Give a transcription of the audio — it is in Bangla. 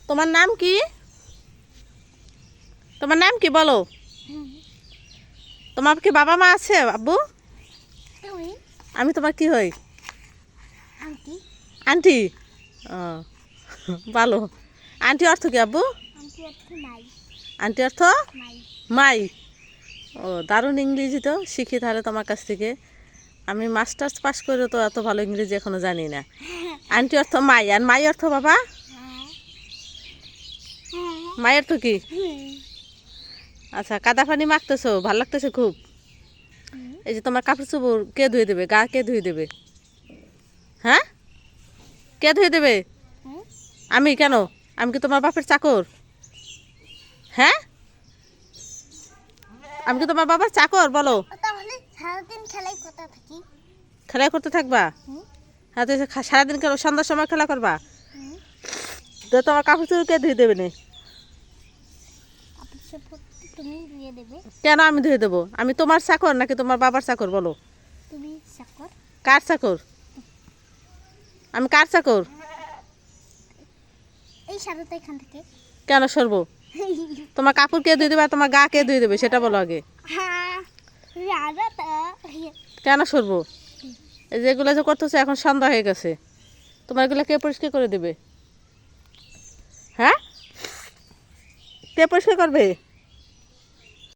তোমার নাম কি? তোমার নাম কি বলো? তোমার কি বাবা মা আছে আব্বু? আমি তোমার কি হই? আন্টি। আন্টি। ও ভালো। আন্টি অর্থ কি আব্বু? আন্টি অর্থ মাই। আন্টি অর্থ মাই। মাই। ও দারুণ ইংরেজি তো শিখি তাহলে তোমার কাছ থেকে। আমি মাস্টার্স পাস করে তো এত ভালো ইংরেজি এখনো জানি না। আন্টি অর্থ মাই, আর মাই অর্থ বাবা? মাই অর্থ কি? আচ্ছা, কাদা পানি মাখতেছো, ভাল লাগতেছে খুব। এই যে তোমার কাপড় চোপড় কে ধুয়ে দেবে, গা কে ধুয়ে দেবে? হ্যাঁ, কে ধুয়ে দেবে? আমি কেন? আমি কি তোমার বাপের চাকর? হ্যাঁ, আমি কি তোমার বাবার চাকর বলো? তাহলে সারাদিন খেলাই করতে থাকি। খেলা করতে থাকবা? হ্যাঁ, তো সারাদিন কেন সন্ধ্যার সময় খেলা করবা? তো তোমার কাপড় চোপড় কে ধুয়ে দেবে না? তুমি ধুয়ে দেবে। কেন আমি ধুয়ে দেবো? আমি তোমার চাকর নাকি তোমার বাবার চাকর বলো? তুমি চাকর। কার চাকর? আমি কার চাকর? এই সারতে এখান থেকে। কেন সরবো? তোমার কাপড় কে ধুয়ে দেবে আর তোমার গা কে ধুয়ে দেবে সেটা বলো আগে। কেন সরবো? এই যেগুলো যে করতেছে এখন সন্ধ্যা হয়ে গেছে, তোমার এগুলো কে পরিষ্কার করে দেবে? হ্যাঁ, কে পরিষ্কার করবে?